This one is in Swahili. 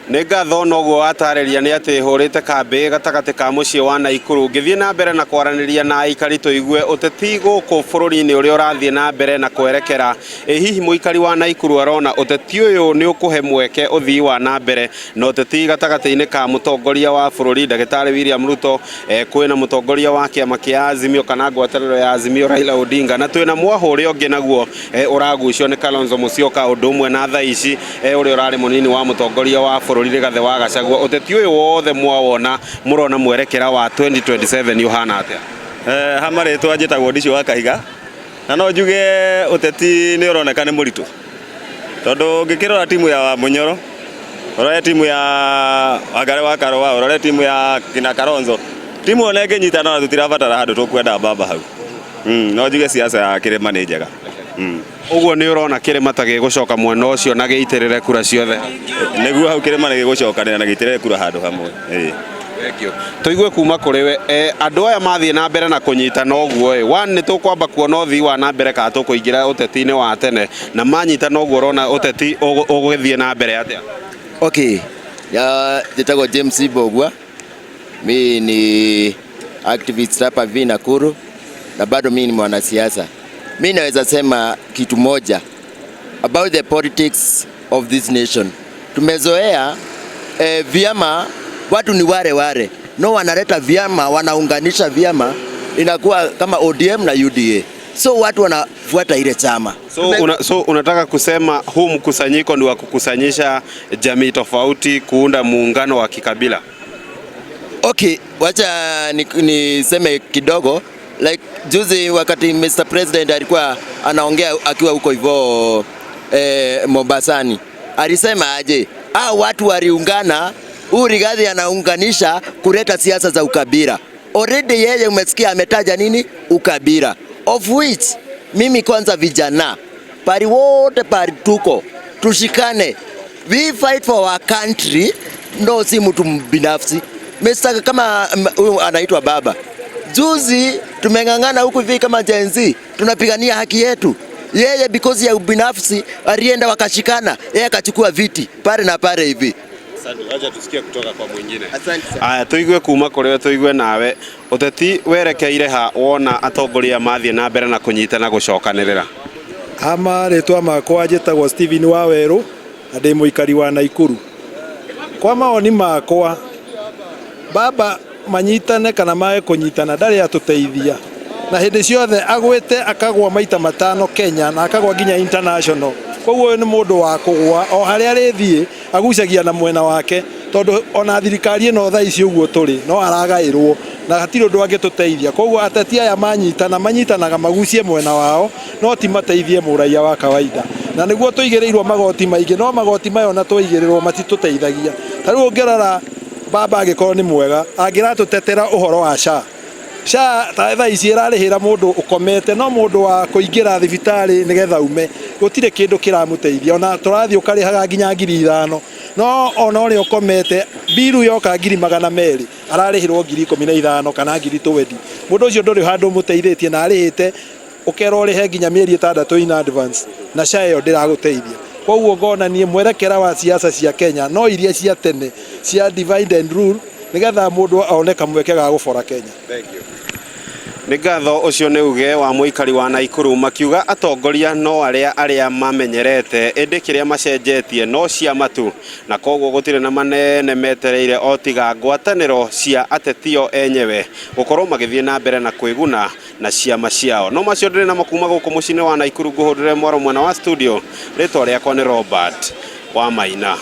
Nĩ ngatho noguo atarĩria nĩ atĩ hũrĩte kambĩ gatagatĩ ka mũciĩ wa Naikuru ngĩthiĩ na mbere na kwaranĩria na aikari tũigue ũteti gũkũ bũrũri-inĩ ũrĩa ũrathiĩ na mbere na kwerekera. Hihi mũikari wa Naikuru arona ũteti ũyũ nĩ ũkũhe mweke ũthii wa na mbere na ũteti gatagatĩ-inĩ ka mũtongoria wa bũrũri Ndagĩtarĩ William Ruto, kwĩna mũtongoria wa kĩama kĩa Azimio kana ngwatanĩro ya Azimio Raila Odinga, na twĩna mwahũrĩ ũngĩ naguo ũragucio nĩ Kalonzo Musyoka ũndũ ũmwe na thaa ici ũrĩa ũrarĩ mũnini wa mũtongoria wa bũrũri Rigathĩ wa Gachagua. Ũteti ũyũ wothe mwawona mũrona mwerekera wa 2027 ũhana atĩa? Hamarĩtwa njĩtagwo Ndicio wa Kahiga, na no njuge ũteti nĩ ũroneka nĩ mũritũ, tondũ ngĩkĩrora timu ya Munyoro, ũrore timu ya Wangari wa Karũa, ũrore timu ya kina Kalonzo, timu ona ĩngĩnyitana na tutirabatara handũ tũkwenda mbamba hau. No njuge siasa ya kĩrĩma nĩ njega. Ũguo nĩ ũrona kĩrĩma ta gĩgũcoka mwena ũcio na gĩitĩrĩre kura ciothe? Nĩguo hau kĩrĩma nĩ gĩgũcokanĩra na gĩitĩrĩre kura handũ hamwe. Tũigue kuma kũrĩ we, andũ aya mathiĩ na mbere na kũnyitana ũguo nĩ tũkwamba kuona ũthii wa na mbere kana tũkũingĩra ũteti-inĩ wa tene, na manyitana ũguo ũrona ũteti ũgũthiĩ na mbere atĩa? Okay, njĩtagwo James Bogwa, mimi ni activist hapa Nakuru na bado mimi ni mwanasiasa. Mimi naweza sema kitu moja about the politics of this nation. Tumezoea vyama, watu ni ware no, wanaleta vyama, wanaunganisha vyama, inakuwa kama ODM na UDA, so watu wanafuata ile chama. So unataka kusema huu mkusanyiko ni wa kukusanyisha jamii tofauti kuunda muungano wa kikabila? Okay, wacha niseme kidogo. Like juzi wakati Mr. President alikuwa anaongea akiwa huko hivyo Mombasani, alisema aje watu waliungana, Rigathi anaunganisha kuleta siasa za ukabila. Already yeye umesikia ametaja nini? Ukabila. Of which mimi kwanza vijana pari wote pari tuko tushikane, we fight for our country, no si mtu binafsi. Mr. kama huyu anaitwa baba, juzi tumengangana huku hivi kama Gen Z, tunapigania haki yetu. Yeye because ya ubinafsi alienda wakashikana, yeye akachukua viti pale na pale hivi. Asante, acha tusikie kutoka kwa mwingine. Asante. Tuigue kuma kũrĩ we, tuigue nawe ũteti werekeire ha wona atongoria mathiĩ na mbere na kũnyitana gũcokanĩrĩra? Marĩtwa makwa njĩtagwo Stephen Wawerũ na ndĩ mũikari wa Naikuru. Kwa mawoni makwa, baba manyitane kana mae kũnyitana ndarĩ atũteithia, na hĩndĩ ciothe agwĩte akagwa maita matano Kenya na akagwa nginya international. Koguo nĩ mũndũ wa kũgwa o harĩa arĩthiĩ agucagia na mwena wake, tondũ ona thirikari ĩno thaa ici ũguo tũrĩ no aragaĩrwo na hatirĩ ũndũ angĩtũteithia. Koguo ateti aya manyitanaga magucie mwena wao, no ti mateithie mũraiya wa kawaida, na nĩguo tũigĩrĩirwo magoti maingĩ, no magoti mayo na tũigĩrĩrwo matitũteithagia. Ta rĩu ũngĩrora baba angĩkorwo nĩ mwega angĩratũtetera ũhoro wa SHA thaa ici ĩrarĩhĩra mũndũ ũkomete, no mũndũ wa kũingĩra thibitarĩ nĩgetha ume gũtirĩ kĩndũ kĩramũteithia. Ona tũrathiĩ ũkarĩhaga nginya 5,000, no ona ũrĩa ũkomete biru yoka 200,000 ararĩhĩrwo 15,000 kana 20,000. Mũndũ ũcio ndũrĩ handũ mũteithĩtie na arĩhĩte ũkerwo ũrĩhe nginya mĩeri 6 in advance, na SHA ĩyo ndĩragũteithia. Koguo ngona niĩ mwerekera wa siasa cia Kenya no iria cia tene cia divide and rule, nĩgetha mũndũ aoneka mweke ga gũbora Kenya. Thank you. Nĩ ngatho ũcio nĩ uge wa mũikari wa Naikuru, makiuga atongoria no arĩa mamenyerete, ĩndĩ kĩrĩa macenjetie no ciama tu, na koguo gũtirĩ na manene metereire o tiga ngwatanĩro cia atetio enyewe gũkorwo magĩthiĩ na mbere na kwĩguna na ciama ciao. No macio ndĩrĩ na makuma gũkũ mũciĩ-inĩ wa Naikuru, ngũhũrĩre mwaro mwena wa studio. Rĩtwa rĩakwa nĩ Robert wa Maina.